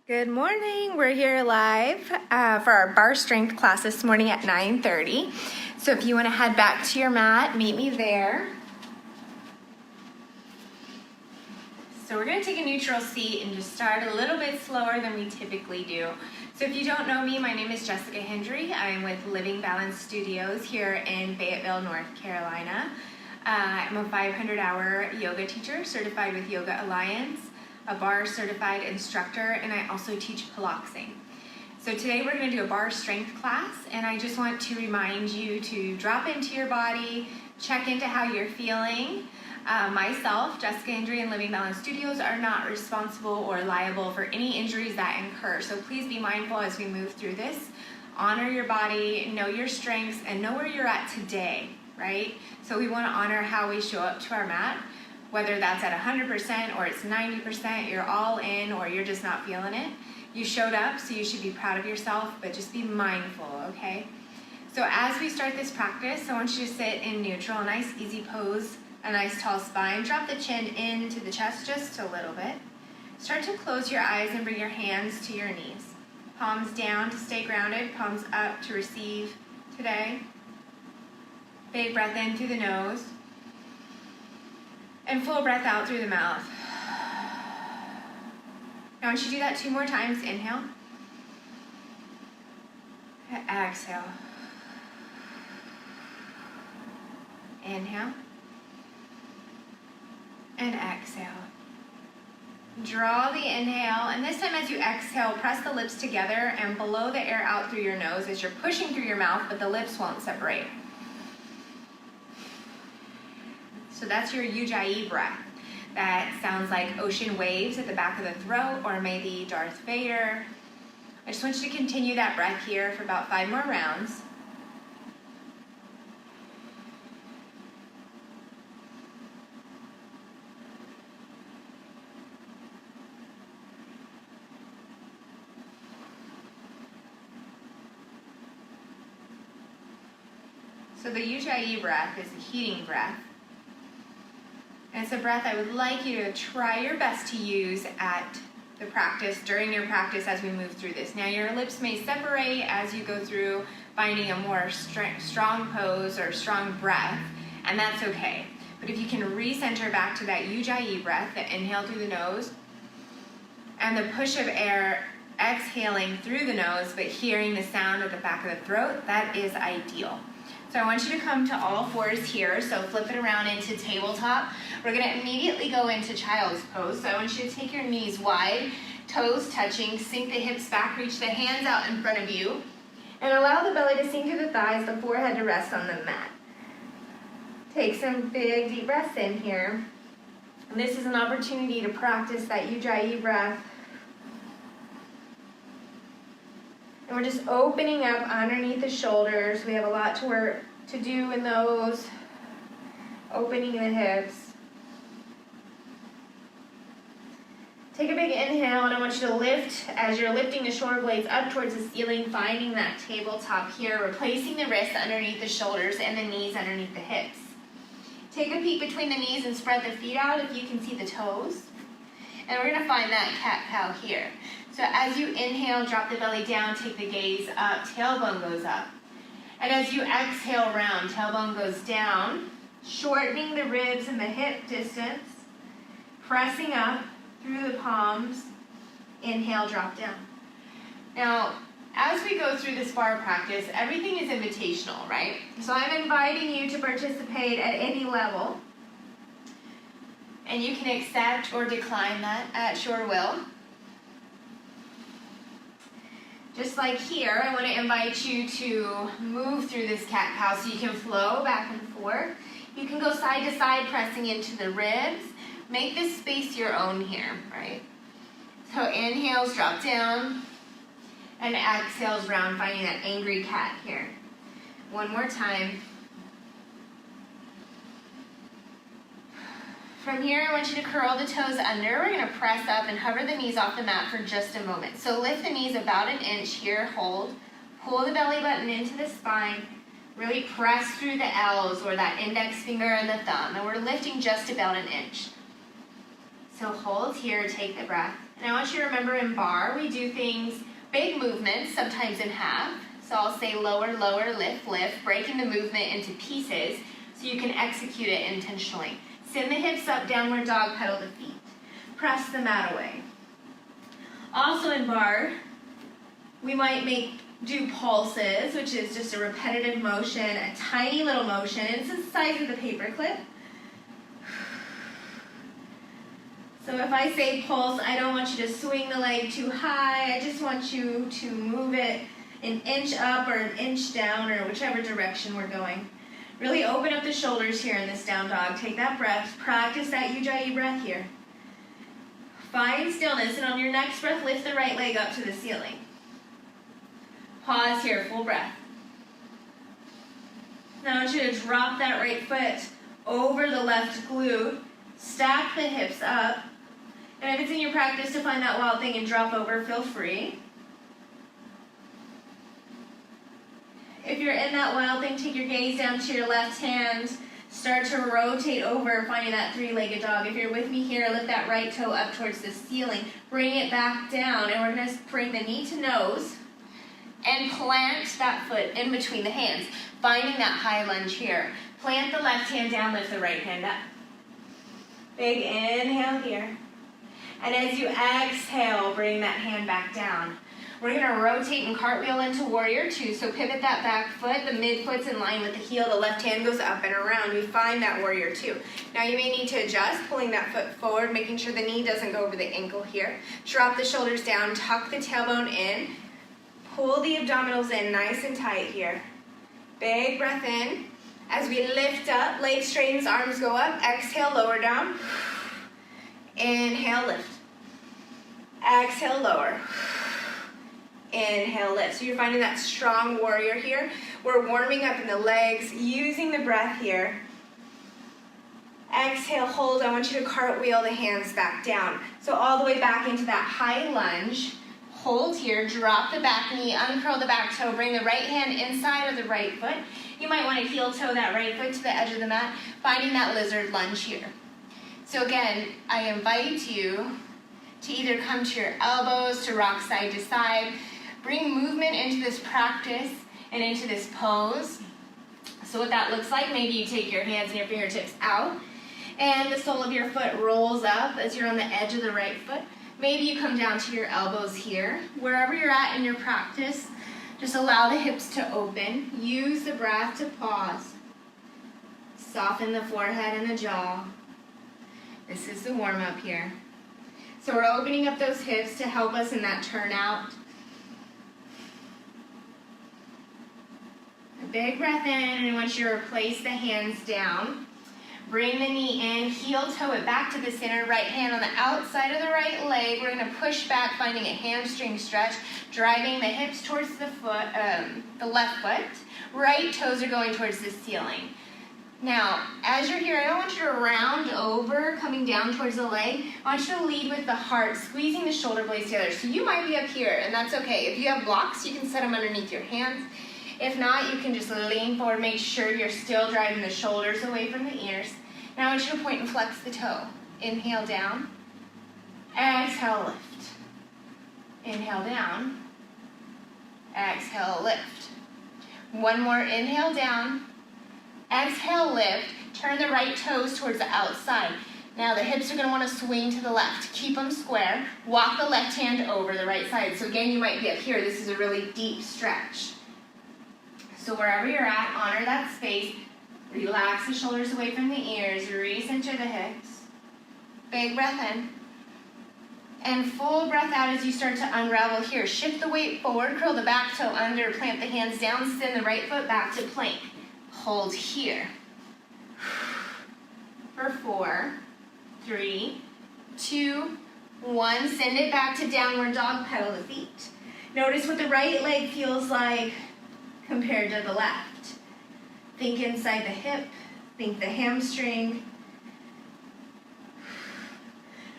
Good morning. We're here live for our bar strength class this morning at 9:30. So if you want to head back to your mat, meet me there. So we're going to take a neutral seat and just start a little bit slower than we typically do. So if you don't know me, my name is Jessica Hendry. I'm with Living Balance Studios here in Fayetteville, North Carolina. I'm a 500-hour yoga teacher certified with Yoga Alliance, a bar certified instructor, and I also teach Pilates. So today we're going to do a bar strength class, and I just want to remind you to drop into your body, check into how you're feeling. Myself, Jessica Hendry and Living Balance Studios are not responsible or liable for any injuries that incur. So please be mindful as we move through this. Honor your body, know your strengths, and know where you're at today, right? So we want to honor how we show up to our mat. Whether that's at 100% or it's 90%, you're all in or you're just not feeling it. You showed up, so you should be proud of yourself, but just be mindful, okay? So as we start this practice, I want you to sit in neutral, a nice easy pose, a nice tall spine. Drop the chin into the chest just a little bit. Start to close your eyes and bring your hands to your knees. Palms down to stay grounded, palms up to receive today. Big breath in through the nose. And full breath out through the mouth. Now, once you do that 2 more times, inhale. Exhale. Inhale. And exhale. Draw the inhale, and this time as you exhale, press the lips together and blow the air out through your nose as you're pushing through your mouth, but the lips won't separate. So that's your Ujjayi breath. That sounds like ocean waves at the back of the throat, or maybe Darth Vader. I just want you to continue that breath here for about 5 more rounds. So the Ujjayi breath is a heating breath. And it's a breath I would like you to try your best to use at the practice, during your practice as we move through this. Now your lips may separate as you go through finding a more strong pose or strong breath, and that's okay. But if you can recenter back to that Ujjayi breath, the inhale through the nose, and the push of air exhaling through the nose, but hearing the sound at the back of the throat, that is ideal. So I want you to come to all fours here, so flip it around into tabletop. We're going to immediately go into child's pose, so I want you to take your knees wide, toes touching, sink the hips back, reach the hands out in front of you, and allow the belly to sink to the thighs, the forehead to rest on the mat. Take some big deep breaths in here. And this is an opportunity to practice that Ujjayi breath. And we're just opening up underneath the shoulders. We have a lot to do in those. Opening the hips. Take a big inhale, and I want you to lift as you're lifting the shoulder blades up towards the ceiling, finding that tabletop here, replacing the wrists underneath the shoulders and the knees underneath the hips. Take a peek between the knees and spread the feet out if you can see the toes. And we're going to find that cat-cow here. So as you inhale, drop the belly down, take the gaze up, tailbone goes up. And as you exhale round, tailbone goes down, shortening the ribs and the hip distance, pressing up through the palms, inhale, drop down. Now, as we go through this bar practice, everything is invitational, right? So I'm inviting you to participate at any level. And you can accept or decline that at your will. Just like here, I want to invite you to move through this cat-cow so you can flow back and forth. You can go side to side, pressing into the ribs. Make this space your own here, right? So inhales, drop down, and exhales round, finding that angry cat here. One more time. From here, I want you to curl the toes under. We're going to press up and hover the knees off the mat for just a moment. So lift the knees about 1 inch here, hold. Pull the belly button into the spine. Really press through the L's, or that index finger and the thumb. And we're lifting just about 1 inch. So hold here, take the breath. And I want you to remember in bar, we do things, big movements, sometimes in half. So I'll say lower, lower, lift, lift, breaking the movement into pieces so you can execute it intentionally. Send the hips up, downward dog, pedal the feet. Press the mat away. Also in bar, we might do pulses, which is just a repetitive motion, a tiny little motion. It's the size of the paper clip. So if I say pulse, I don't want you to swing the leg too high. I just want you to move it an inch up or an inch down, or whichever direction we're going. Really open up the shoulders here in this down dog. Take that breath. Practice that Ujjayi breath here. Find stillness, and on your next breath, lift the right leg up to the ceiling. Pause here, full breath. Now I want you to drop that right foot over the left glute. Stack the hips up. And if it's in your practice to find that wild thing and drop over, feel free. If you're in that wild thing, take your gaze down to your left hand. Start to rotate over, finding that three-legged dog. If you're with me here, lift that right toe up towards the ceiling. Bring it back down, and we're going to bring the knee to nose and plant that foot in between the hands, finding that high lunge here. Plant the left hand down, lift the right hand up. Big inhale here. And as you exhale, bring that hand back down. We're going to rotate and cartwheel into warrior two. So pivot that back foot. The midfoot's in line with the heel. The left hand goes up and around. We find that warrior two. Now you may need to adjust, pulling that foot forward, making sure the knee doesn't go over the ankle here. Drop the shoulders down, tuck the tailbone in. Pull the abdominals in nice and tight here. Big breath in. As we lift up, legs straightens, arms go up. Exhale, lower down. Inhale, lift. Exhale, lower. Inhale, lift. So you're finding that strong warrior here. We're warming up in the legs, using the breath here. Exhale, hold. I want you to cartwheel the hands back down. So all the way back into that high lunge. Hold here, drop the back knee, uncurl the back toe, bring the right hand inside of the right foot. You might want to heel toe that right foot to the edge of the mat, finding that lizard lunge here. So again, I invite you to either come to your elbows, to rock side to side, bring movement into this practice and into this pose. So what that looks like, maybe you take your hands and your fingertips out, and the sole of your foot rolls up as you're on the edge of the right foot. Maybe you come down to your elbows here. Wherever you're at in your practice, just allow the hips to open. Use the breath to pause. Soften the forehead and the jaw. This is the warm-up here. So we're opening up those hips to help us in that turnout. A big breath in, and I want you to replace the hands down. Bring the knee in, heel toe it back to the center, right hand on the outside of the right leg. We're going to push back, finding a hamstring stretch, driving the hips towards the foot, the left foot. Right toes are going towards the ceiling. Now, as you're here, I don't want you to round over, coming down towards the leg. I want you to lead with the heart, squeezing the shoulder blades together. So you might be up here, and that's okay. If you have blocks, you can set them underneath your hands. If not, you can just lean forward, make sure you're still driving the shoulders away from the ears. Now I want you to point and flex the toe. Inhale down. Exhale, lift. Inhale down. Exhale, lift. One more, inhale down. Exhale, lift. Turn the right toes towards the outside. Now the hips are going to want to swing to the left. Keep them square. Walk the left hand over the right side. So again, you might be up here. This is a really deep stretch. So wherever you're at, honor that space. Relax the shoulders away from the ears. Recenter the hips. Big breath in. And full breath out as you start to unravel here. Shift the weight forward. Curl the back toe under. Plant the hands down. Send the right foot back to plank. Hold here. For 4, 3, 2, 1. Send it back to downward dog. Pedal the feet. Notice what the right leg feels like compared to the left. Think inside the hip, think the hamstring.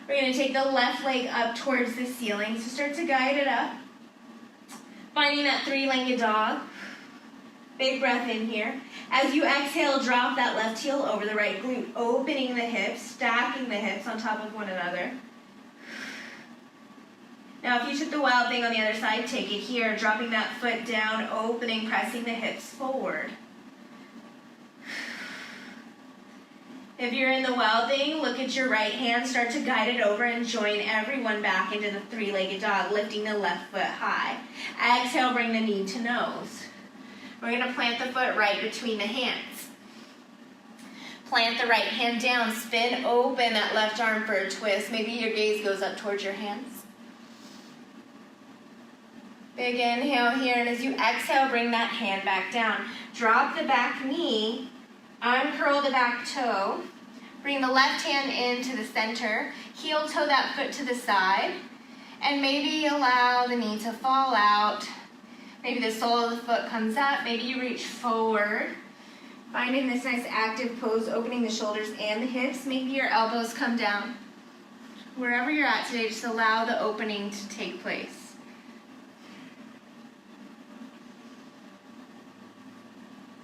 We're going to take the left leg up towards the ceiling, so start to guide it up. Finding that three-legged dog. Big breath in here. As you exhale, drop that left heel over the right glute, opening the hips, stacking the hips on top of one another. Now if you took the wild thing on the other side, take it here, dropping that foot down, opening, pressing the hips forward. If you're in the wild thing, look at your right hand, start to guide it over and join everyone back into the three-legged dog, lifting the left foot high. Exhale, bring the knee to nose. We're gonna plant the foot right between the hands. Plant the right hand down, spin open that left arm for a twist. Maybe your gaze goes up towards your hands. Big inhale here, and as you exhale, bring that hand back down. Drop the back knee, uncurl the back toe, bring the left hand into the center, heel toe that foot to the side, and maybe allow the knee to fall out. Maybe the sole of the foot comes up, maybe you reach forward. Finding this nice active pose, opening the shoulders and the hips. Maybe your elbows come down. Wherever you're at today, just allow the opening to take place.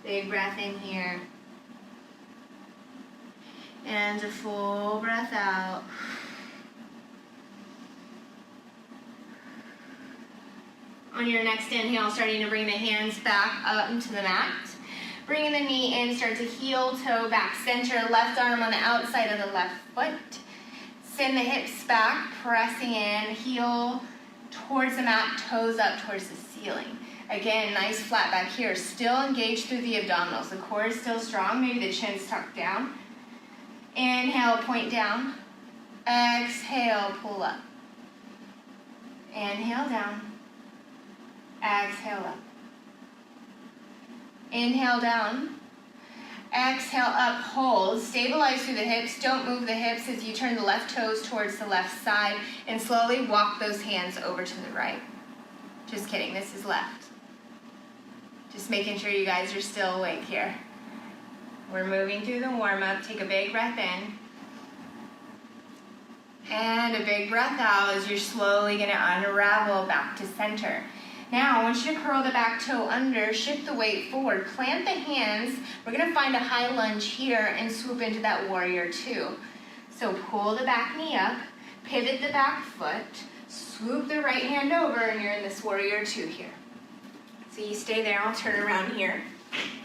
Big breath in here. And a full breath out. On your next inhale, starting to bring the hands back up into the mat. Bringing the knee in, start to heel toe back center, left arm on the outside of the left foot. Send the hips back, pressing in, heel towards the mat, toes up towards the ceiling. Again, nice flat back here. Still engaged through the abdominals. The core is still strong. Maybe the chin's tucked down. Inhale, point down. Exhale, pull up. Inhale down. Exhale up. Inhale down. Exhale up, hold. Stabilize through the hips. Don't move the hips as you turn the left toes towards the left side and slowly walk those hands over to the right. Just kidding, this is left. Just making sure you guys are still awake here. We're moving through the warm-up. Take a big breath in. And a big breath out as you're slowly going to unravel back to center. Now, I want you to curl the back toe under, shift the weight forward, plant the hands. We're going to find a high lunge here and swoop into that warrior two. So pull the back knee up, pivot the back foot, swoop the right hand over, and you're in this warrior two here. So you stay there, I'll turn around here.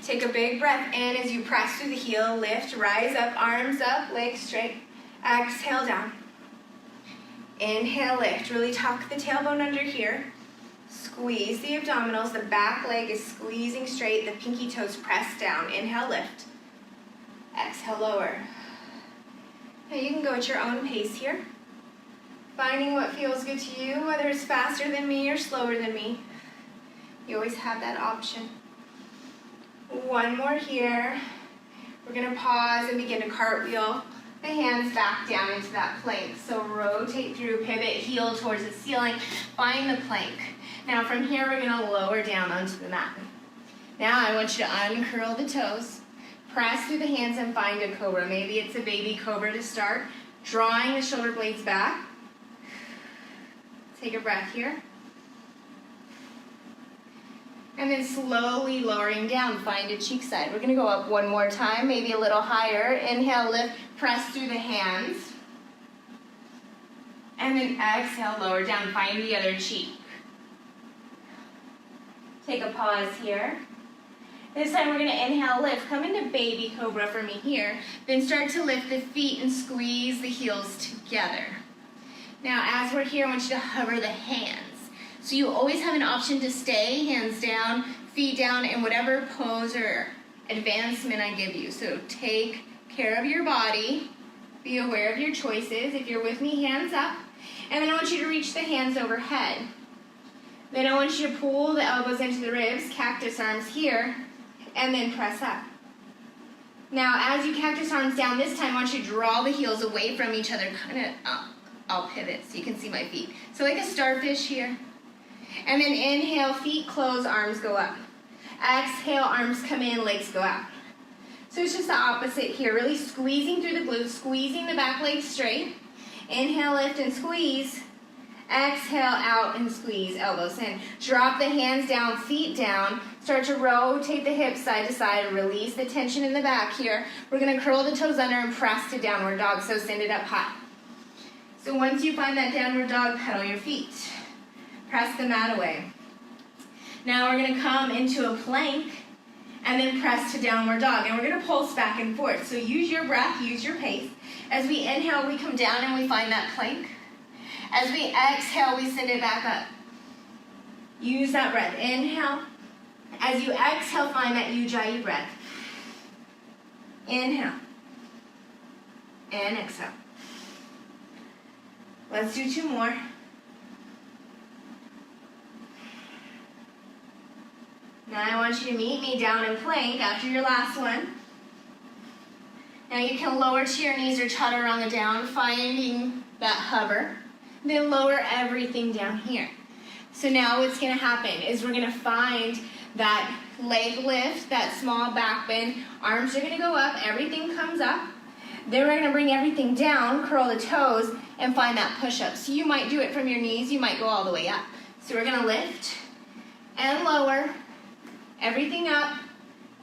Take a big breath in as you press through the heel, lift, rise up, arms up, legs straight. Exhale down. Inhale, lift. Really tuck the tailbone under here. Squeeze the abdominals. The back leg is squeezing straight. The pinky toes press down. Inhale, lift. Exhale, lower. Now you can go at your own pace here. Finding what feels good to you, whether it's faster than me or slower than me. You always have that option. One more here. We're going to pause and begin to cartwheel the hands back down into that plank. So rotate through, pivot, heel towards the ceiling, find the plank. Now from here, we're going to lower down onto the mat. Now I want you to uncurl the toes, press through the hands and find a cobra. Maybe it's a baby cobra to start. Drawing the shoulder blades back. Take a breath here. And then slowly lowering down, find a cheek side. We're going to go up one more time, maybe a little higher. Inhale, lift, press through the hands. And then exhale, lower down, find the other cheek. Take a pause here. This time we're going to inhale, lift. Come into baby cobra for me here. Then start to lift the feet and squeeze the heels together. Now as we're here, I want you to hover the hands. So you always have an option to stay, hands down, feet down, in whatever pose or advancement I give you. So take care of your body. Be aware of your choices. If you're with me, hands up. And then I want you to reach the hands overhead. Then I want you to pull the elbows into the ribs, cactus arms here, and then press up. Now, as you cactus arms down this time, I want you to draw the heels away from each other, kind of up. I'll pivot so you can see my feet. So like a starfish here. And then inhale, feet close, arms go up. Exhale, arms come in, legs go out. So it's just the opposite here, really squeezing through the glutes, squeezing the back leg straight. Inhale, lift and squeeze. Exhale, out and squeeze, elbows in. Drop the hands down, feet down. Start to rotate the hips side to side. Release the tension in the back here. We're going to curl the toes under and press to downward dog, so send it up high. So once you find that downward dog, pedal your feet. Press the mat away. Now we're going to come into a plank and then press to downward dog. And we're going to pulse back and forth. So use your breath, use your pace. As we inhale, we come down and we find that plank. As we exhale, we send it back up. Use that breath. Inhale. As you exhale, find that Ujjayi breath. Inhale. And exhale. Let's do 2 more. Now I want you to meet me down in plank after your last one. Now you can lower to your knees or chaturanga on the down, finding that hover. Then lower everything down here. So now what's going to happen is we're going to find that leg lift, that small back bend. Arms are going to go up, everything comes up. Then we're going to bring everything down, curl the toes, and find that push-up. So you might do it from your knees, you might go all the way up. So we're going to lift and lower, everything up,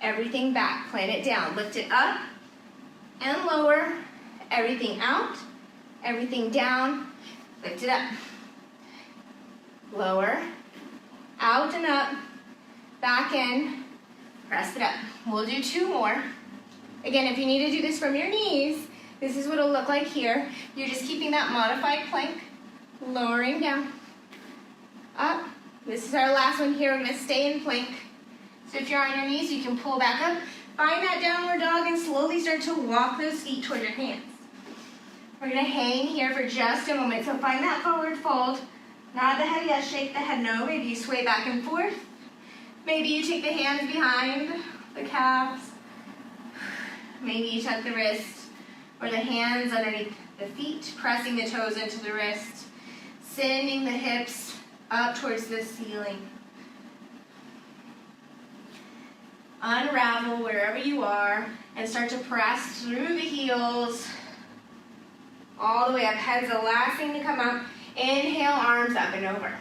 everything back. Plant it down, lift it up and lower, everything out, everything down, lift it up. Lower, out and up, back in, press it up. We'll do 2 more. Again, if you need to do this from your knees, this is what it'll look like here. You're just keeping that modified plank, lowering down, up. This is our last one here. We're going to stay in plank. So if you're on your knees, you can pull back up, find that downward dog, and slowly start to walk those feet toward your hands. We're going to hang here for just a moment. So find that forward fold. Nod the head, yes, shake the head, no. Maybe you sway back and forth. Maybe you take the hands behind the calves. Maybe you tuck the wrist or the hands underneath the feet, pressing the toes into the wrist, sending the hips up towards the ceiling. Unravel wherever you are and start to press through the heels all the way up. Head's the last thing to come up. Inhale, arms up and over.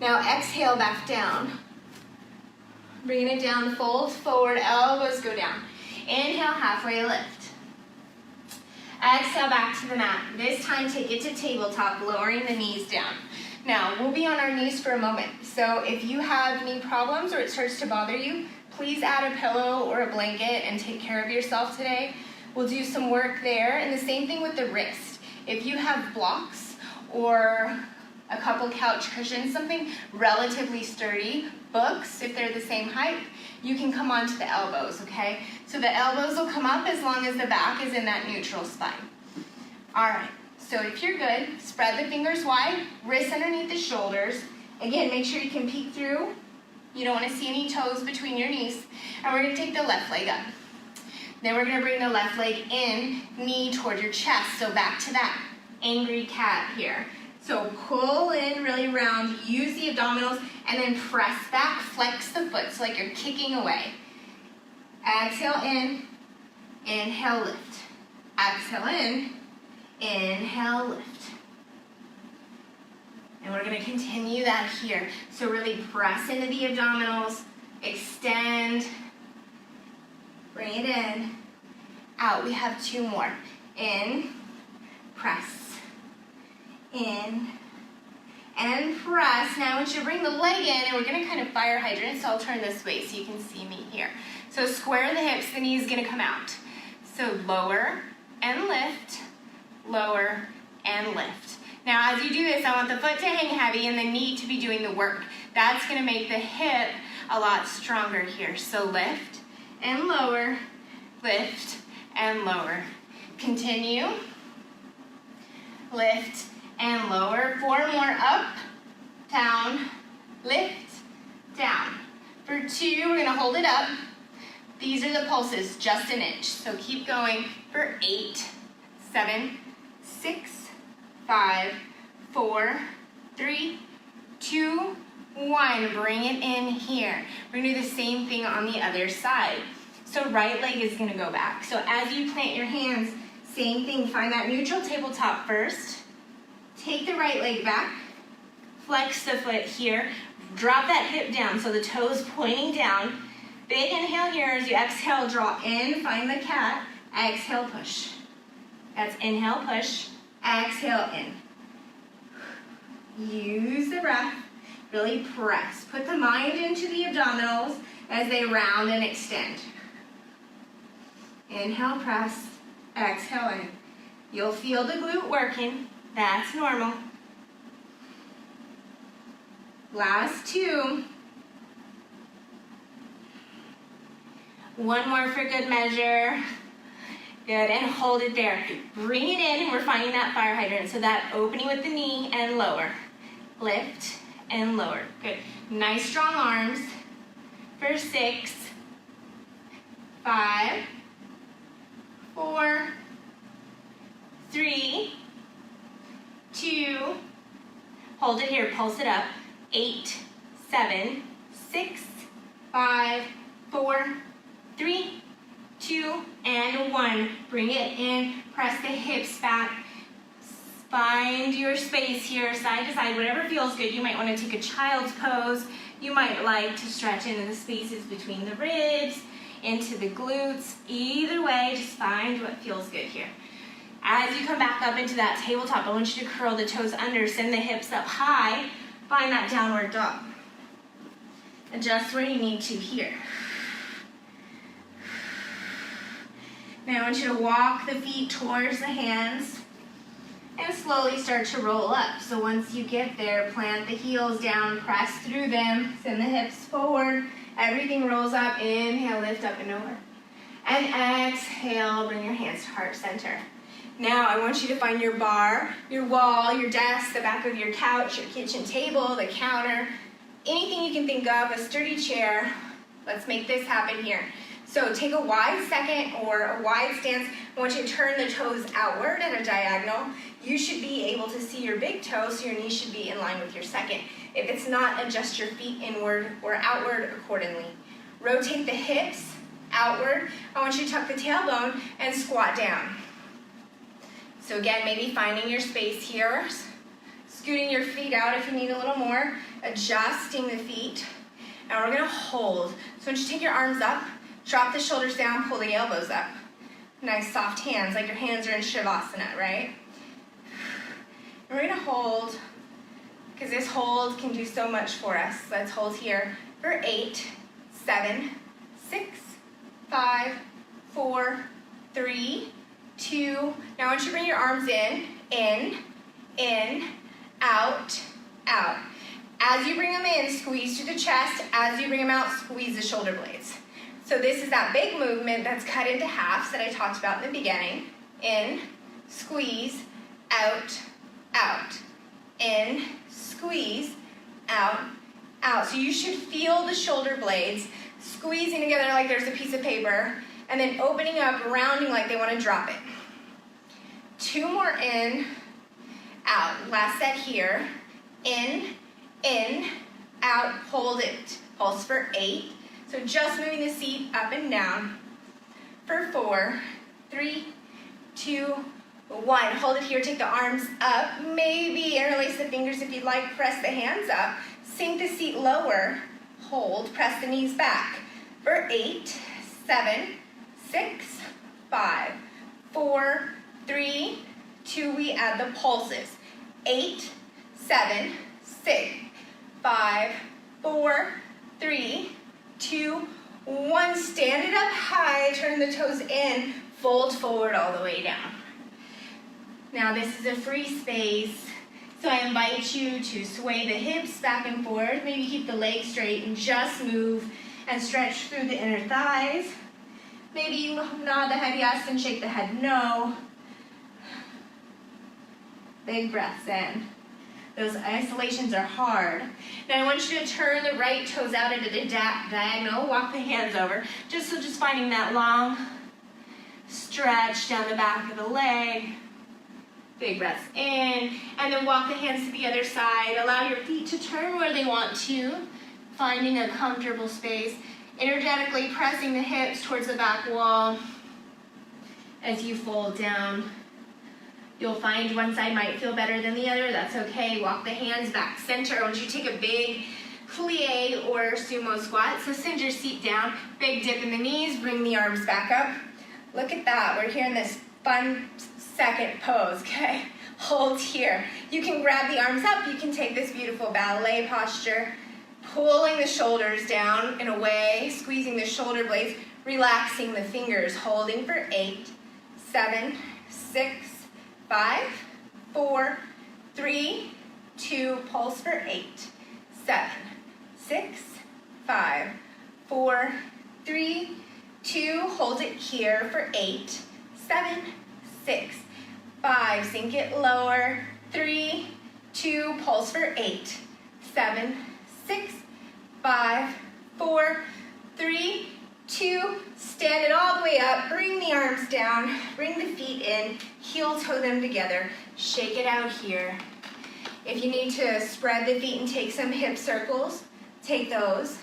Now exhale back down. Bringing it down, fold forward, elbows go down. Inhale, halfway lift. Exhale back to the mat. This time take it to tabletop, lowering the knees down. Now, we'll be on our knees for a moment. So if you have knee problems or it starts to bother you, please add a pillow or a blanket and take care of yourself today. We'll do some work there. And the same thing with the wrist. If you have blocks or a couple couch cushions, something relatively sturdy, books, if they're the same height, you can come onto the elbows, okay? So the elbows will come up as long as the back is in that neutral spine. All right, so if you're good, spread the fingers wide, wrists underneath the shoulders. Again, make sure you can peek through. You don't want to see any toes between your knees. And we're going to take the left leg up. Then we're going to bring the left leg in, knee toward your chest. So back to that angry cat here. So pull in really round, use the abdominals, and then press back, flex the foot, so like you're kicking away. Exhale in, inhale, lift. Exhale in, inhale, lift. And we're going to continue that here. So really press into the abdominals, extend, bring it in, out. We have 2 more. In, press, in, and press. Now I want you to bring the leg in, and we're going to kind of fire hydrant, so I'll turn this way so you can see me here. So square the hips, the knee's going to come out. So lower and lift, lower and lift. Now as you do this, I want the foot to hang heavy and the knee to be doing the work. That's going to make the hip a lot stronger here. So lift and lower, lift and lower. Continue, lift and lower. 4 more, up, down, lift, down. For 2, we're going to hold it up. These are the pulses, just an inch. So keep going for 8, 7, 6, 5, 4, 3, 2, 1. Bring it in here. We're going to do the same thing on the other side. So right leg is going to go back. So as you plant your hands, same thing. Find that neutral tabletop first. Take the right leg back. Flex the foot here. Drop that hip down so the toes pointing down. Big inhale here. As you exhale, draw in. Find the cat. Exhale, push. That's inhale, push. Exhale, in. Use the breath. Really press. Put the mind into the abdominals as they round and extend. Inhale, press. Exhale in. You'll feel the glute working. That's normal. Last two. One more for good measure. Good, and hold it there. Bring it in, and we're finding that fire hydrant. So that opening with the knee and lower. Lift and lower. Good. Nice strong arms. For 6, 5, 4, 3, 2, hold it here, pulse it up. 8, 7, 6, 5, 4, 3, 2, and 1. Bring it in, press the hips back. Find your space here, side to side, whatever feels good. You might want to take a child's pose. You might like to stretch into the spaces between the ribs, into the glutes. Either way, just find what feels good here. As you come back up into that tabletop, I want you to curl the toes under, send the hips up high, find that downward dog. Adjust where you need to here. Now I want you to walk the feet towards the hands and slowly start to roll up. So once you get there, plant the heels down, press through them, send the hips forward, everything rolls up. Inhale, lift up and over. And exhale, bring your hands to heart center. Now I want you to find your bar, your wall, your desk, the back of your couch, your kitchen table, the counter, anything you can think of, a sturdy chair. Let's make this happen here. So take a wide second or a wide stance. I want you to turn the toes outward at a diagonal. You should be able to see your big toe, so your knees should be in line with your second. If it's not, adjust your feet inward or outward accordingly. Rotate the hips outward. I want you to tuck the tailbone and squat down. So again, maybe finding your space here, scooting your feet out if you need a little more, adjusting the feet, and we're gonna hold. So once you take your arms up, drop the shoulders down, pull the elbows up. Nice soft hands, like your hands are in Shavasana, right? And we're gonna hold, because this hold can do so much for us. Let's hold here for 8, 7, 6, 5, 4, 3, 2. Now I want you to bring your arms in, out, out. As you bring them in, squeeze through the chest. As you bring them out, squeeze the shoulder blades. So this is that big movement that's cut into halves that I talked about in the beginning. In, squeeze, out, out. In, squeeze, out, out. So you should feel the shoulder blades squeezing together like there's a piece of paper, and then opening up, rounding like they want to drop it. 2 more in, out. Last set here. In, out, hold it. Pulse for 8. So just moving the seat up and down. For 4, 3, 2, 1. Hold it here, take the arms up. Maybe interlace the fingers if you'd like. Press the hands up. Sink the seat lower. Hold, press the knees back. For 8, 7, 6, 5, 4, 3, 2. We add the pulses. 8, 7, 6, 5, 4, 3, 2, 1. Stand it up high, turn the toes in, fold forward all the way down. Now this is a free space, so I invite you to sway the hips back and forth, maybe keep the legs straight and just move and stretch through the inner thighs. Maybe you nod the head yes and shake the head no. Big breaths in. Those isolations are hard. Now I want you to turn the right toes out into the diagonal. Walk the hands over. Just finding that long stretch down the back of the leg. Big breaths in. And then walk the hands to the other side. Allow your feet to turn where they want to. Finding a comfortable space. Energetically pressing the hips towards the back wall as you fold down. You'll find one side might feel better than the other. That's okay. Walk the hands back center. I want you to take a big plie or sumo squat. So send your seat down. Big dip in the knees. Bring the arms back up. Look at that. We're here in this fun second pose, okay? Hold here. You can grab the arms up. You can take this beautiful ballet posture, pulling the shoulders down and away, squeezing the shoulder blades, relaxing the fingers, holding for 8, 7, 6, 5, 4, 3, 2, pulse for 8, 7, 6, 5, 4, 3, 2, hold it here for 8, 7, 6, 5, sink it lower, 3, 2, pulse for 8, 7, 6, 5, 4, 3, 2, stand it all the way up, bring the arms down, bring the feet in, heel toe them together, shake it out here. If you need to spread the feet and take some hip circles, take those.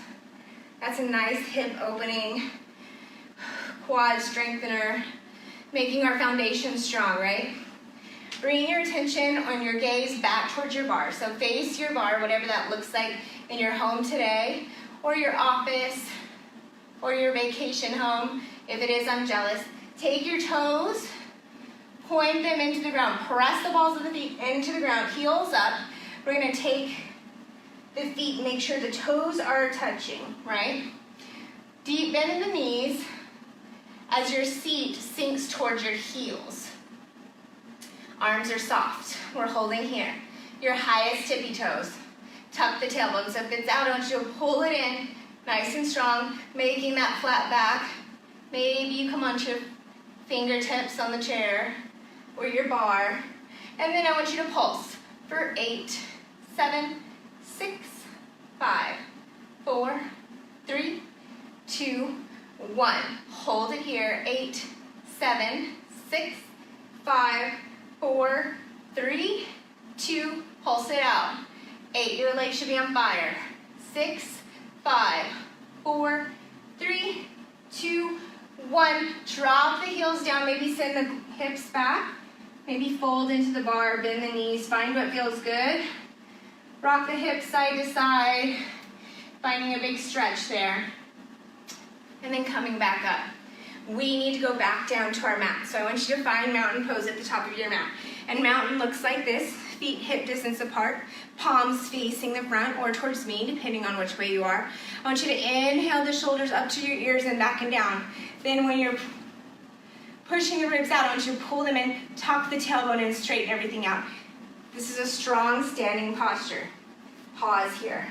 That's a nice hip opening, quad strengthener, making our foundation strong, right? Bring your attention on your gaze back towards your bar. So face your bar, whatever that looks like in your home today, or your office, or your vacation home. If it is, I'm jealous. Take your toes, point them into the ground. Press the balls of the feet into the ground, heels up. We're gonna take the feet, make sure the toes are touching, right? Deep bend in the knees as your seat sinks towards your heels. Arms are soft. We're holding here. Your highest tippy toes. Tuck the tailbone. So if it's out, I want you to pull it in, nice and strong, making that flat back. Maybe you come onto your fingertips on the chair or your bar. And then I want you to pulse for 8, 7, 6, 5, 4, 3, 2, 1. Hold it here. 8, 7, 6, 5, 4, 3, 2, pulse it out. 8, your legs should be on fire. 6, 5, 4, 3, 2, 1. Drop the heels down, maybe send the hips back. Maybe fold into the bar, bend the knees, find what feels good. Rock the hips side to side, finding a big stretch there. And then coming back up. We need to go back down to our mat. So I want you to find mountain pose at the top of your mat. And mountain looks like this, feet hip distance apart, palms facing the front or towards me, depending on which way you are. I want you to inhale the shoulders up to your ears and back and down. Then when you're pushing the ribs out, I want you to pull them in, tuck the tailbone in, straighten everything out. This is a strong standing posture. Pause here.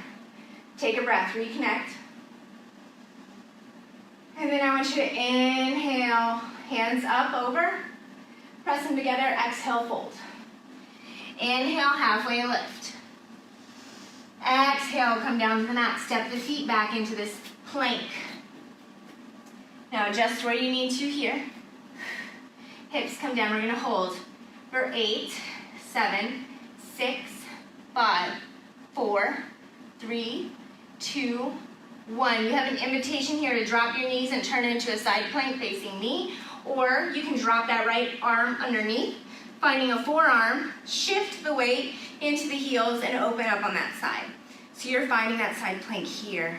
Take a breath, reconnect. And then I want you to inhale, hands up over, press them together, exhale, fold. Inhale, halfway lift. Exhale, come down to the mat, step the feet back into this plank. Now adjust where you need to here. Hips come down, we're gonna hold for 8, 7, 6, 5, 4, 3, 2, 1. You have an invitation here to drop your knees and turn it into a side plank facing me, or you can drop that right arm underneath, finding a forearm, shift the weight into the heels and open up on that side. So you're finding that side plank here.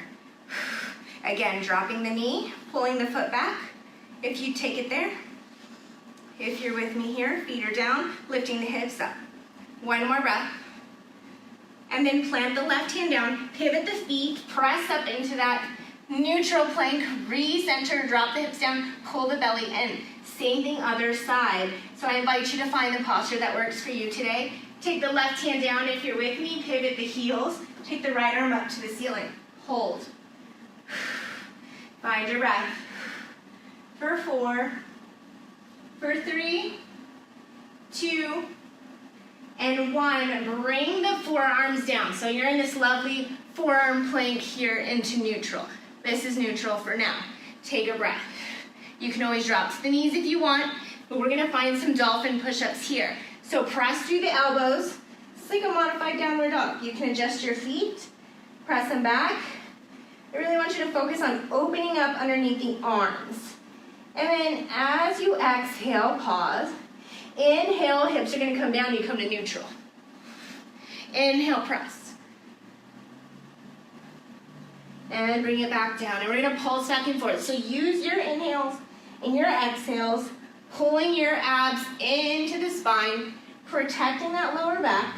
Again, dropping the knee, pulling the foot back, if you take it there. If you're with me here, feet are down, lifting the hips up. One more breath. And then plant the left hand down, pivot the feet, press up into that neutral plank, recenter, drop the hips down, pull the belly in. Same thing other side. So I invite you to find the posture that works for you today. Take the left hand down if you're with me, pivot the heels, take the right arm up to the ceiling. Hold. Find your breath. For 4, for 3, 2, and 1. Bring the forearms down. So you're in this lovely forearm plank here into neutral. This is neutral for now. Take a breath. You can always drop to the knees if you want, but we're gonna find some dolphin push-ups here. So press through the elbows. It's like a modified downward dog. You can adjust your feet, press them back. I really want you to focus on opening up underneath the arms. And then as you exhale, pause. Inhale, hips are gonna come down, you come to neutral. Inhale, press. And bring it back down. And we're gonna pulse back and forth. So use your inhales and your exhales. Pulling your abs into the spine, protecting that lower back.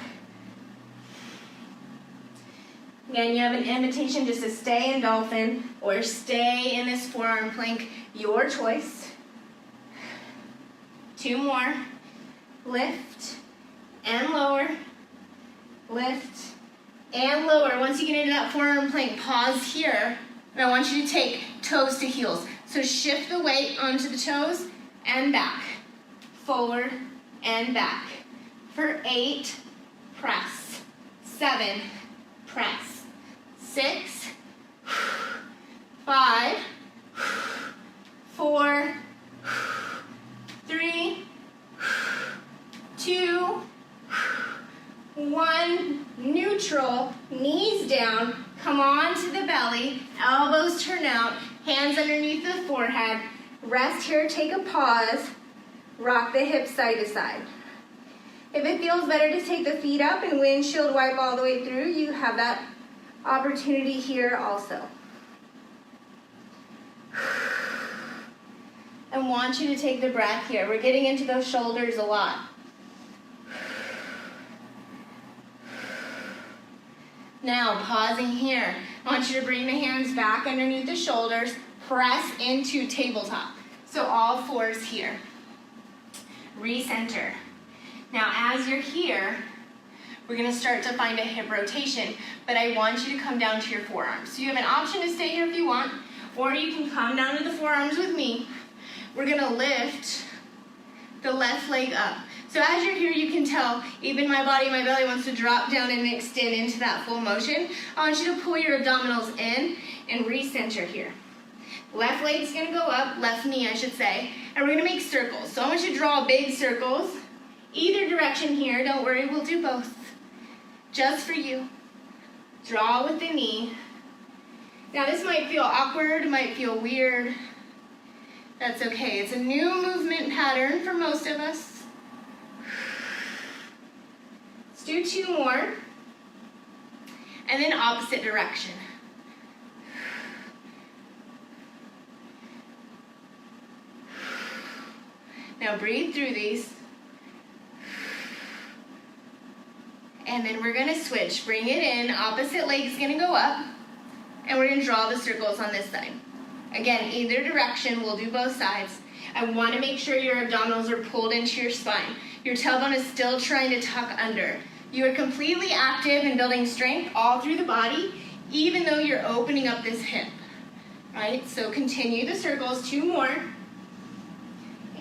Again, you have an invitation just to stay in dolphin or stay in this forearm plank, your choice. 2 more. Lift and lower. Lift and lower. Once you get into that forearm plank, pause here. And I want you to take toes to heels. So shift the weight onto the toes and back. Forward and back. For 8, press. 7, press. 6, 5, 4, 3, 2, 1. Neutral, knees down, come on to the belly, elbows turn out, hands underneath the forehead. Rest here, take a pause, rock the hips side to side. If it feels better to take the feet up and windshield wipe all the way through, you have that opportunity here also. I want you to take the breath here. We're getting into those shoulders a lot. Now, pausing here. I want you to bring the hands back underneath the shoulders, press into tabletop. So all 4s here. Recenter. Now, as you're here, we're gonna start to find a hip rotation, but I want you to come down to your forearms. So you have an option to stay here if you want, or you can come down to the forearms with me. We're gonna lift the left leg up. So as you're here, you can tell, even my belly wants to drop down and extend into that full motion. I want you to pull your abdominals in and recenter here. Left leg's gonna go up, left knee I should say, and we're gonna make circles. So I want you to draw big circles, either direction here, don't worry, we'll do both. Just for you. Draw with the knee. Now this might feel awkward, might feel weird. That's okay, it's a new movement pattern for most of us. Let's do 2 more. And then opposite direction. Now breathe through these. And then we're gonna switch. Bring it in, opposite leg's gonna go up, and we're gonna draw the circles on this side. Again, either direction, we'll do both sides. I wanna make sure your abdominals are pulled into your spine. Your tailbone is still trying to tuck under. You are completely active and building strength all through the body, even though you're opening up this hip, right? So continue the circles, 2 more,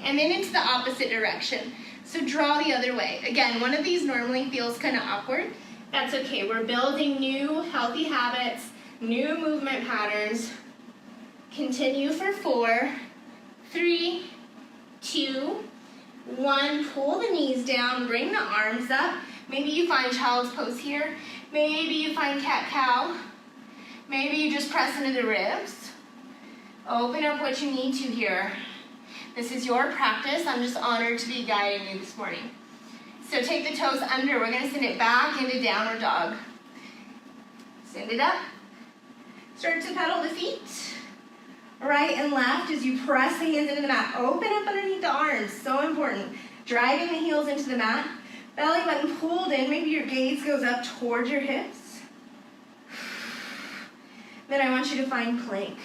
and then into the opposite direction. So draw the other way. Again, one of these normally feels kind of awkward. That's okay. We're building new healthy habits, new movement patterns. Continue for 4, 3, 2, 1. Pull the knees down, bring the arms up. Maybe you find child's pose here. Maybe you find cat-cow. Maybe you just press into the ribs. Open up what you need to here. This is your practice. I'm just honored to be guiding you this morning. So take the toes under. We're going to send it back into downward dog. Send it up. Start to pedal the feet. Right and left as you press the hands into the mat. Open up underneath the arms. So important. Driving the heels into the mat. Belly button pulled in. Maybe your gaze goes up towards your hips. Then I want you to find plank.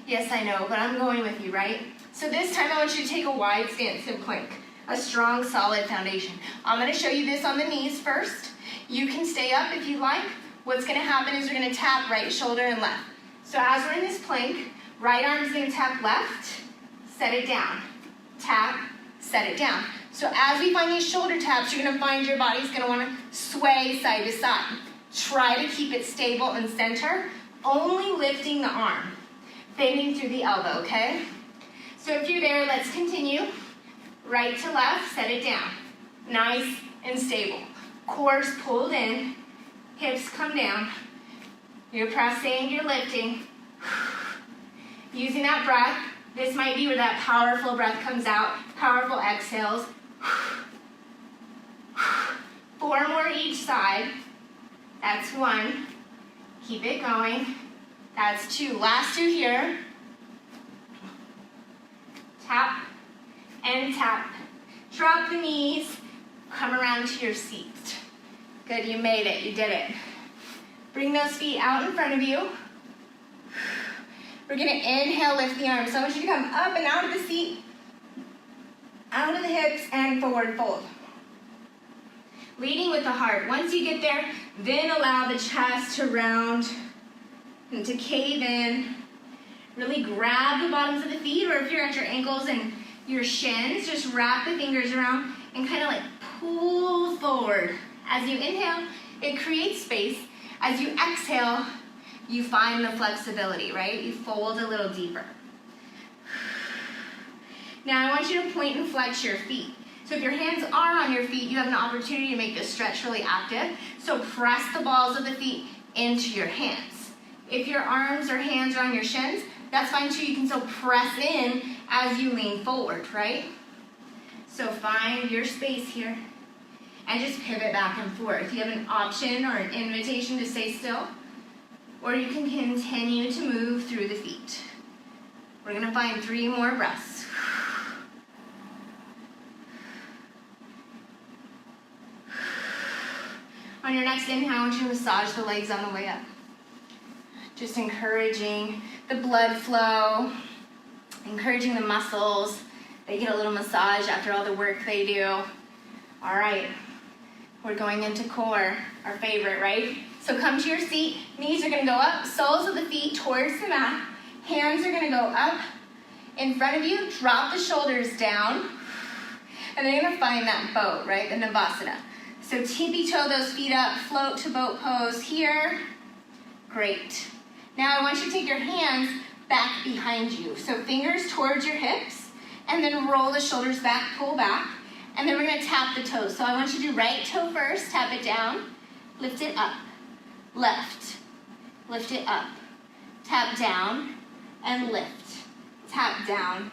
Yes, I know, but I'm going with you, right? So this time I want you to take a wide stance in plank, a strong, solid foundation. I'm going to show you this on the knees first. You can stay up if you like. What's going to happen is we're going to tap right shoulder and left. So as we're in this plank, right arm is going to tap left, set it down. Tap, set it down. So as we find these shoulder taps, you're going to find your body's going to want to sway side to side. Try to keep it stable and center, only lifting the arm, bending through the elbow, okay? So if you're there, let's continue. Right to left, set it down. Nice and stable. Core's pulled in, hips come down. You're pressing, you're lifting. Using that breath, this might be where that powerful breath comes out, powerful exhales. 4 more each side. That's 1. Keep it going. That's 2. Last 2 here. Tap and tap. Drop the knees, come around to your seat. Good, you made it, you did it. Bring those feet out in front of you. We're gonna inhale, lift the arms. So I want you to come up and out of the seat, out of the hips, and forward fold. Leading with the heart. Once you get there, then allow the chest to round and to cave in. Really grab the bottoms of the feet, or if you're at your ankles and your shins, just wrap the fingers around and kind of like pull forward. As you inhale, it creates space. As you exhale, you find the flexibility, right? You fold a little deeper. Now I want you to point and flex your feet. So if your hands are on your feet, you have an opportunity to make this stretch really active. So press the balls of the feet into your hands. If your arms or hands are on your shins, that's fine too. You can still press in as you lean forward, right? So find your space here and just pivot back and forth. You have an option or an invitation to stay still, or you can continue to move through the feet. We're gonna find 3 more breaths. On your next inhale, I want you to massage the legs on the way up. Just encouraging the blood flow, encouraging the muscles. They get a little massage after all the work they do. All right, we're going into core, our favorite, right? So come to your seat, knees are gonna go up, soles of the feet towards the mat, hands are gonna go up in front of you, drop the shoulders down, and then you're gonna find that boat, right, the Navasana. So tippy toe those feet up, float to boat pose here. Great. Now I want you to take your hands back behind you. So fingers towards your hips, and then roll the shoulders back, pull back, and then we're gonna tap the toes. So I want you to do right toe first, tap it down, lift it up, left, lift it up, tap down, and lift, tap down,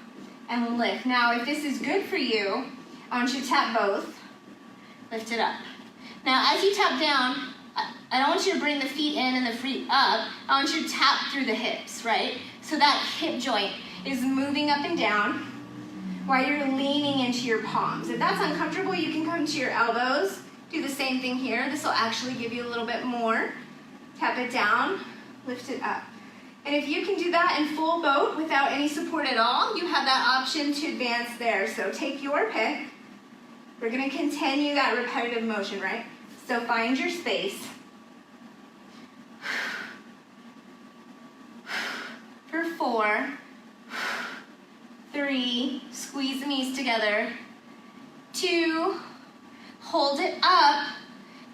and lift. Now if this is good for you, I want you to tap both, lift it up. Now as you tap down, I don't want you to bring the feet in and the feet up. I want you to tap through the hips, right? So that hip joint is moving up and down while you're leaning into your palms. If that's uncomfortable, you can come to your elbows. Do the same thing here. This will actually give you a little bit more. Tap it down, lift it up. And if you can do that in full boat without any support at all, you have that option to advance there. So take your pick. We're gonna continue that repetitive motion, right? So find your space. For 4, 3, squeeze the knees together, 2, hold it up.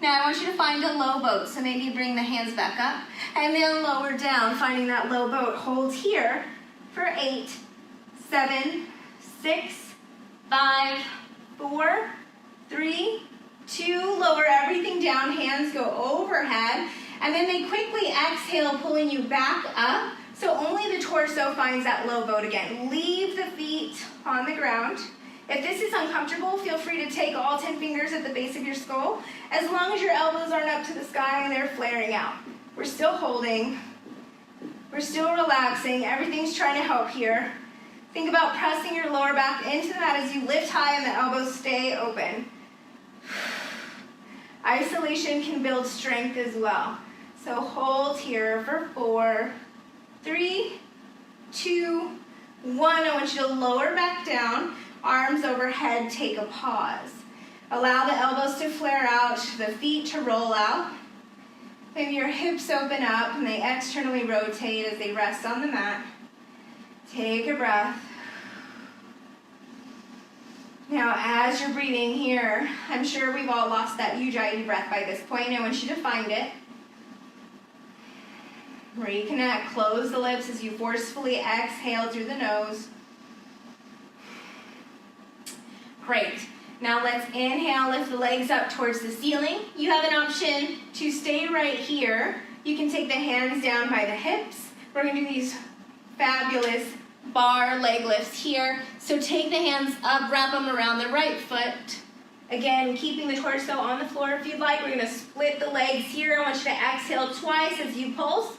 Now I want you to find a low boat, so maybe bring the hands back up, and then lower down, finding that low boat. Hold here for 8, 7, 6, 5, 4, 3, 2, lower everything down, hands go overhead, and then they quickly exhale, pulling you back up, so only the torso finds that low boat again. Leave the feet on the ground. If this is uncomfortable, feel free to take all 10 fingers at the base of your skull, as long as your elbows aren't up to the sky and they're flaring out. We're still holding, we're still relaxing, everything's trying to help here. Think about pressing your lower back into the mat as you lift high and the elbows stay open. Isolation can build strength as well. So hold here for 4, 3, 2, 1. I want you to lower back down, arms overhead, take a pause. Allow the elbows to flare out, the feet to roll out. Maybe your hips open up and they externally rotate as they rest on the mat. Take a breath. Now, as you're breathing here, I'm sure we've all lost that Ujjayi breath by this point. I want you to find it. Reconnect, close the lips as you forcefully exhale through the nose. Great. Now let's inhale, lift the legs up towards the ceiling. You have an option to stay right here. You can take the hands down by the hips. We're going to do these fabulous bar leg lifts here. So take the hands up, wrap them around the right foot. Again, keeping the torso on the floor if you'd like. We're going to split the legs here. I want you to exhale twice as you pulse.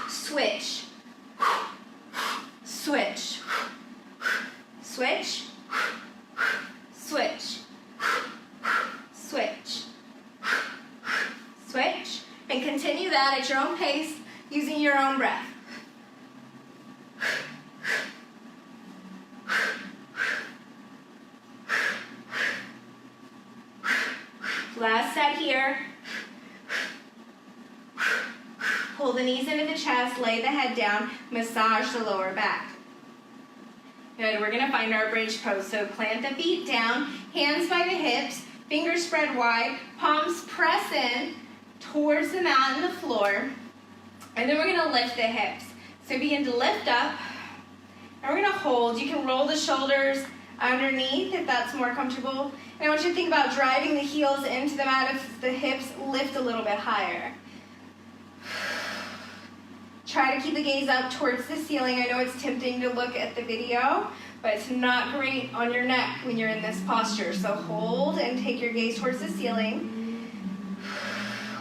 Switch. Switch. Switch. Switch, switch, switch, switch, and continue that at your own pace using your own breath. Last set here. Pull the knees into the chest, lay the head down, massage the lower back. Good, we're gonna find our bridge pose. So plant the feet down, hands by the hips, fingers spread wide, palms press in towards the mat and the floor. And then we're gonna lift the hips. So begin to lift up, and we're gonna hold. You can roll the shoulders underneath if that's more comfortable. And I want you to think about driving the heels into the mat if the hips lift a little bit higher. Try to keep the gaze up towards the ceiling. I know it's tempting to look at the video, but it's not great on your neck when you're in this posture. So hold and take your gaze towards the ceiling.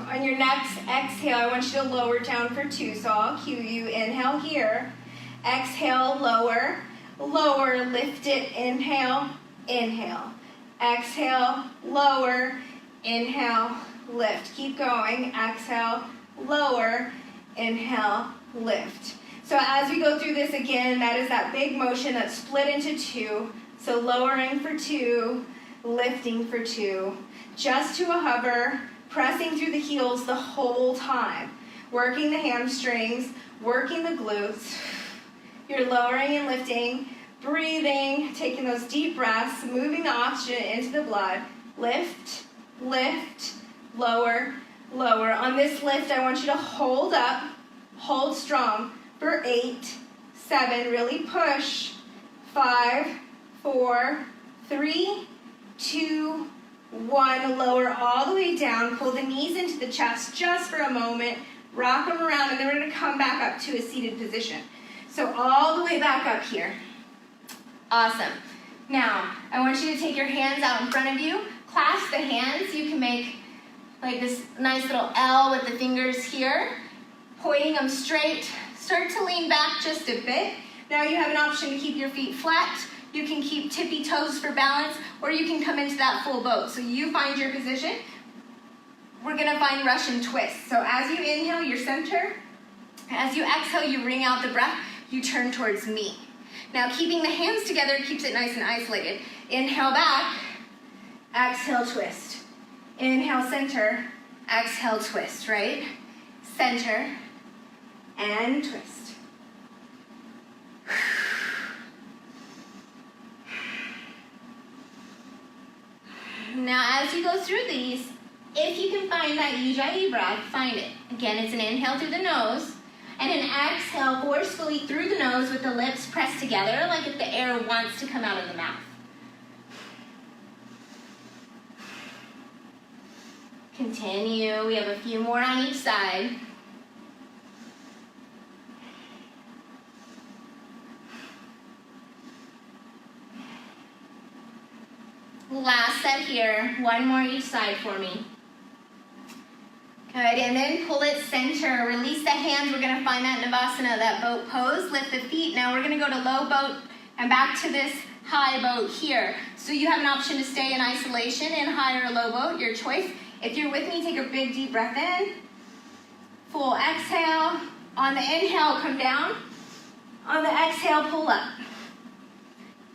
On your next exhale, I want you to lower down for 2. So I'll cue you. Inhale here. Exhale, lower. Lower, lift it. Inhale, inhale. Exhale, lower. Inhale, lift. Keep going. Exhale, lower. Inhale, lift. So as we go through this again, that is that big motion that's split into 2. So lowering for 2, lifting for 2. Just to a hover, pressing through the heels the whole time. Working the hamstrings, working the glutes. You're lowering and lifting, breathing, taking those deep breaths, moving the oxygen into the blood. Lift, lift, lower, lower. On this lift, I want you to hold up, hold strong for 8, 7, really push. 5, 4, 3, 2, 1. Lower all the way down. Pull the knees into the chest just for a moment. Rock them around, and then we're going to come back up to a seated position. So all the way back up here. Awesome. Now, I want you to take your hands out in front of you. Clasp the hands. You can make like this nice little L with the fingers here. Pointing them straight. Start to lean back just a bit. Now you have an option to keep your feet flat. You can keep tippy toes for balance, or you can come into that full boat. So you find your position. We're gonna find Russian twist. So as you inhale, your center. As you exhale, you ring out the breath. You turn towards me. Now keeping the hands together keeps it nice and isolated. Inhale back, exhale twist. Inhale center, exhale twist, right? Center and twist. Now as you go through these, if you can find that Ujjayi breath, find it. Again, it's an inhale through the nose, and an exhale forcefully through the nose with the lips pressed together, like if the air wants to come out of the mouth. Continue. We have a few more on each side. Last set here. One more each side for me. Good, and then pull it center. Release the hands. We're going to find that Navasana, that boat pose. Lift the feet. Now we're going to go to low boat and back to this high boat here. So you have an option to stay in isolation in high or low boat, your choice. If you're with me, take a big deep breath in. Full exhale. On the inhale, come down. On the exhale, pull up.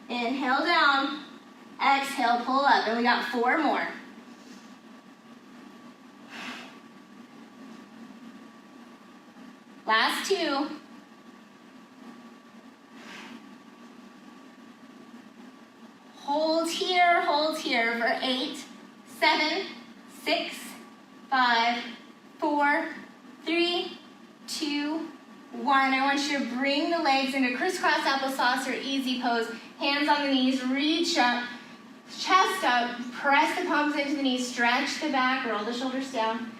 Inhale down. Exhale, pull up. And we got 4 more. Last 2. Hold here for 8, 7, 6, 5, 4, 3, 2, 1. I want you to bring the legs into crisscross applesauce or easy pose. Hands on the knees, reach up, chest up, press the palms into the knees, stretch the back, roll the shoulders down,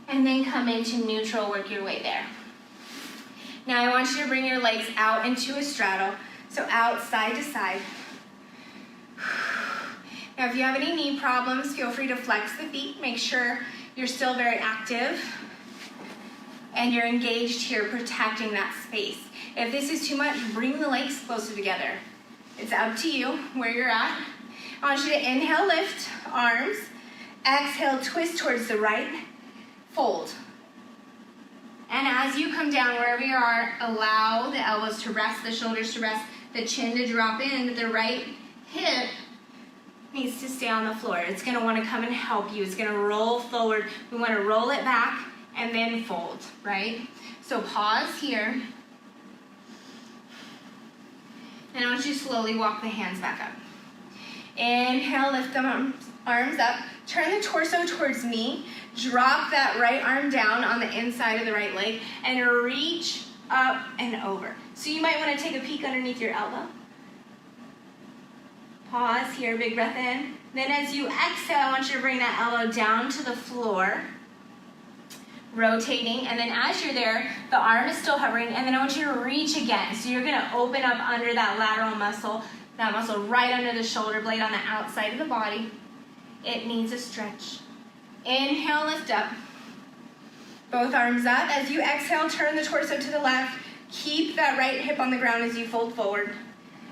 and then come into neutral, work your way there. Now I want you to bring your legs out into a straddle, so out side to side. Now if you have any knee problems, feel free to flex the feet. Make sure you're still very active and you're engaged here protecting that space. If this is too much, bring the legs closer together. It's up to you where you're at. I want you to inhale, lift, arms. Exhale, twist towards the right, fold. And as you come down, wherever you are, allow the elbows to rest, the shoulders to rest, the chin to drop in, but the right hip needs to stay on the floor. It's gonna wanna come and help you. It's gonna roll forward. We wanna roll it back and then fold, right? So pause here. And I want you to slowly walk the hands back up. Inhale, lift the arms up. Turn the torso towards me. Drop that right arm down on the inside of the right leg and reach up and over. So you might want to take a peek underneath your elbow. Pause here, big breath in. Then as you exhale, I want you to bring that elbow down to the floor, rotating. And then as you're there, the arm is still hovering, and then I want you to reach again. So you're gonna open up under that lateral muscle, that muscle right under the shoulder blade on the outside of the body. It needs a stretch. Inhale, lift up. Both arms up. As you exhale, turn the torso to the left. Keep that right hip on the ground as you fold forward.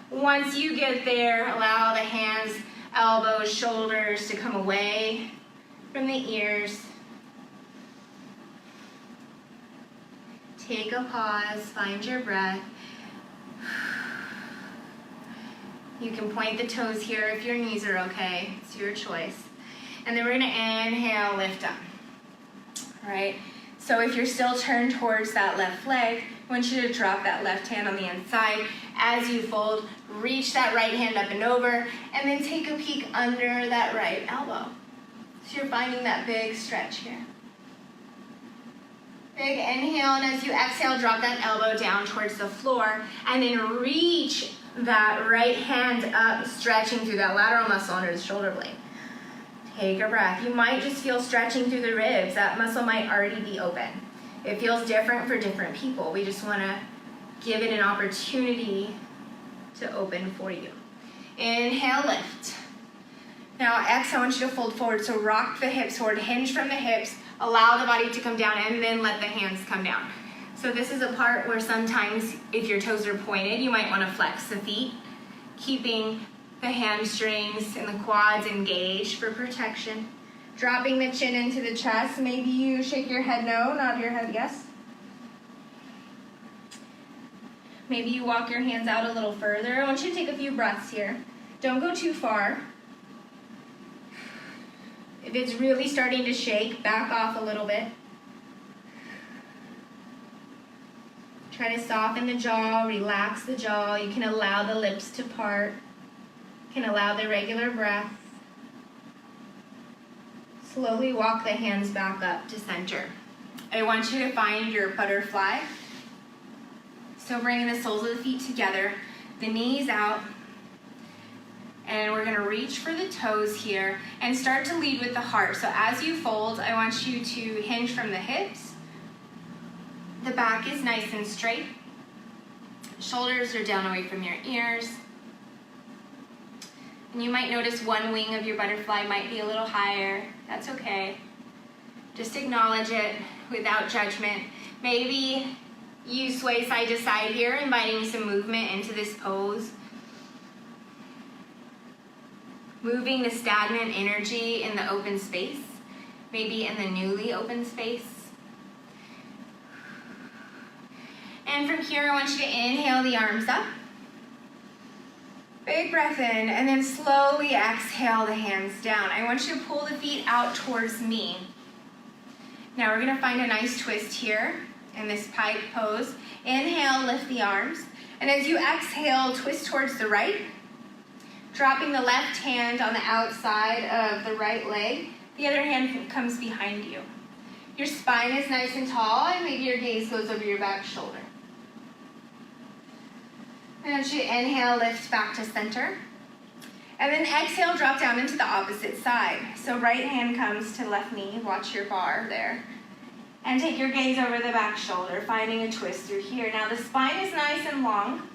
Once you get there, allow the hands, elbows, shoulders to come away from the ears. Take a pause, find your breath. You can point the toes here if your knees are okay. It's your choice. And then we're gonna inhale, lift up. All right, so if you're still turned towards that left leg, I want you to drop that left hand on the inside. As you fold, reach that right hand up and over, and then take a peek under that right elbow. So you're finding that big stretch here. Big inhale, and as you exhale, drop that elbow down towards the floor, and then reach that right hand up, stretching through that lateral muscle under the shoulder blade. Take a breath. You might just feel stretching through the ribs. That muscle might already be open. It feels different for different people. We just want to give it an opportunity to open for you. Inhale, lift. Now exhale, I want you to fold forward. So rock the hips forward, hinge from the hips, allow the body to come down, and then let the hands come down. So this is a part where sometimes if your toes are pointed, you might want to flex the feet, keeping the hamstrings and the quads engaged for protection. Dropping the chin into the chest. Maybe you shake your head no, nod your head yes. Maybe you walk your hands out a little further. I want you to take a few breaths here. Don't go too far. If it's really starting to shake, back off a little bit. Try to soften the jaw, relax the jaw. You can allow the lips to part. You can allow the regular breath. Slowly walk the hands back up to center. I want you to find your butterfly. So bringing the soles of the feet together, the knees out, and we're gonna reach for the toes here and start to lead with the heart. So as you fold, I want you to hinge from the hips. The back is nice and straight. Shoulders are down away from your ears. And you might notice one wing of your butterfly might be a little higher. That's okay. Just acknowledge it without judgment. Maybe you sway side to side here, inviting some movement into this pose. Moving the stagnant energy in the open space, maybe in the newly open space. And from here, I want you to inhale the arms up. Big breath in, and then slowly exhale the hands down. I want you to pull the feet out towards me. Now we're gonna find a nice twist here in this pike pose. Inhale, lift the arms. And as you exhale, twist towards the right. Dropping the left hand on the outside of the right leg. The other hand comes behind you. Your spine is nice and tall, and maybe your gaze goes over your back shoulder. And as you inhale, lift back to center. And then exhale, drop down into the opposite side. So right hand comes to left knee. Watch your bar there. And take your gaze over the back shoulder, finding a twist through here. Now the spine is nice and long.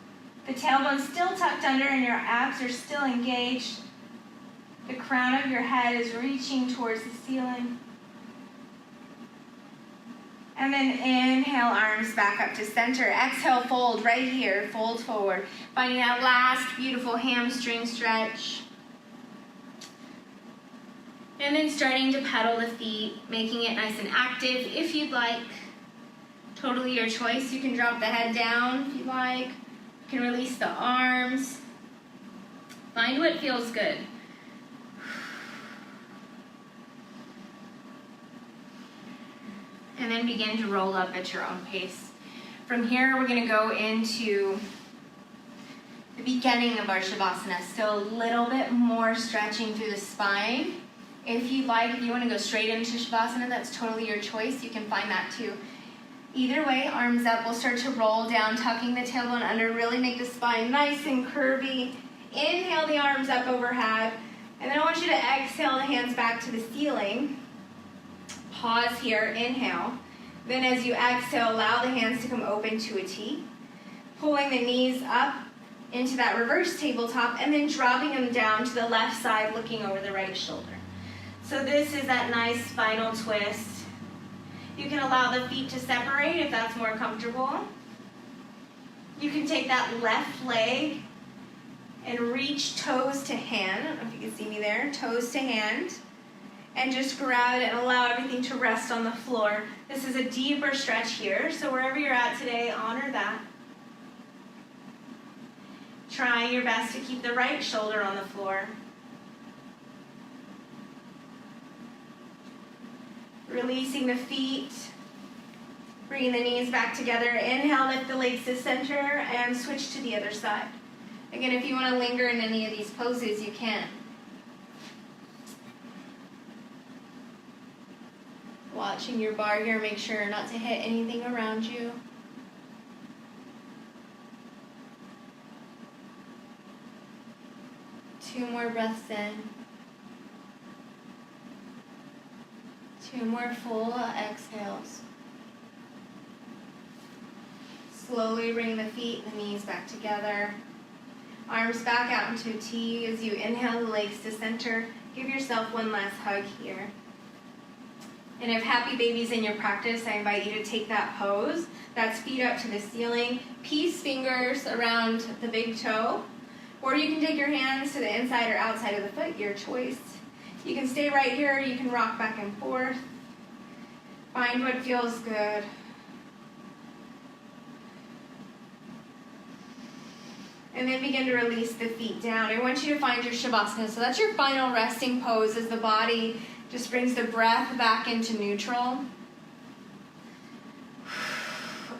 The tailbone's still tucked under and your abs are still engaged. The crown of your head is reaching towards the ceiling. And then inhale, arms back up to center. Exhale, fold right here, fold forward. Finding that last beautiful hamstring stretch. And then starting to pedal the feet, making it nice and active if you'd like. Totally your choice. You can drop the head down if you like. You can release the arms. Find what feels good. And then begin to roll up at your own pace. From here, we're going to go into the beginning of our Shavasana. So a little bit more stretching through the spine. If you like, if you want to go straight into Shavasana, that's totally your choice. You can find that too. Either way, arms up. We'll start to roll down, tucking the tailbone under. Really make the spine nice and curvy. Inhale the arms up overhead. And then I want you to exhale the hands back to the ceiling. Pause here, inhale. Then as you exhale, allow the hands to come open to a T. Pulling the knees up into that reverse tabletop and then dropping them down to the left side, looking over the right shoulder. So this is that nice spinal twist. You can allow the feet to separate if that's more comfortable. You can take that left leg and reach toes to hand. I don't know if you can see me there, toes to hand. And just grab it and allow everything to rest on the floor. This is a deeper stretch here, so wherever you're at today, honor that. Trying your best to keep the right shoulder on the floor. Releasing the feet. Bringing the knees back together. Inhale, lift the legs to center, and switch to the other side. Again, if you want to linger in any of these poses, you can. Watching your bar here, make sure not to hit anything around you. Two more breaths in. Two more full exhales. Slowly bring the feet and the knees back together. Arms back out into a T as you inhale the legs to center. Give yourself one last hug here. And if happy baby's in your practice, I invite you to take that pose. That's feet up to the ceiling. Peace fingers around the big toe. Or you can take your hands to the inside or outside of the foot, your choice. You can stay right here, you can rock back and forth. Find what feels good. And then begin to release the feet down. I want you to find your Shavasana. So that's your final resting pose as the body just brings the breath back into neutral.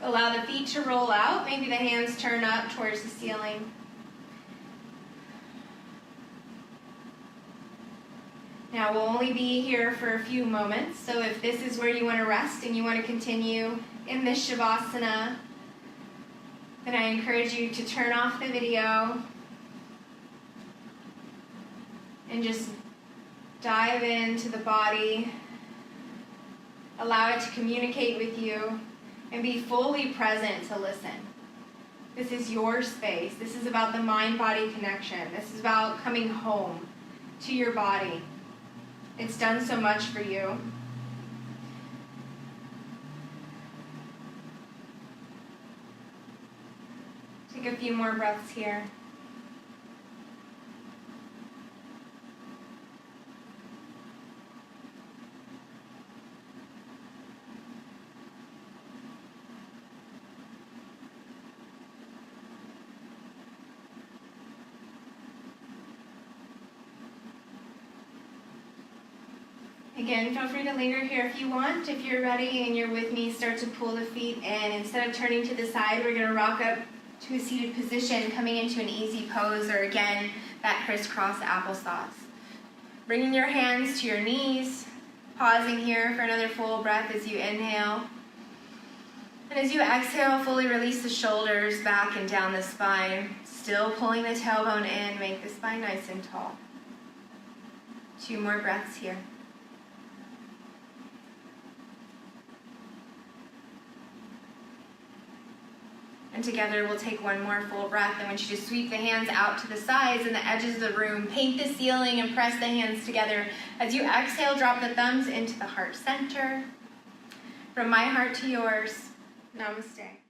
Allow the feet to roll out. Maybe the hands turn up towards the ceiling. Now we'll only be here for a few moments. So if this is where you want to rest and you want to continue in this Shavasana, then I encourage you to turn off the video and just dive into the body. Allow it to communicate with you and be fully present to listen. This is your space. This is about the mind-body connection. This is about coming home to your body. It's done so much for you. Take a few more breaths here. Again, feel free to linger here if you want. If you're ready and you're with me, start to pull the feet in. Instead of turning to the side, we're going to rock up to a seated position, coming into an easy pose, or again, that crisscross applesauce. Bringing your hands to your knees, pausing here for another full breath as you inhale. And as you exhale, fully release the shoulders back and down the spine. Still pulling the tailbone in, make the spine nice and tall. 2 more breaths here. And together we'll take one more full breath. I want you to sweep the hands out to the sides and the edges of the room. Paint the ceiling and press the hands together. As you exhale, drop the thumbs into the heart center. From my heart to yours, namaste.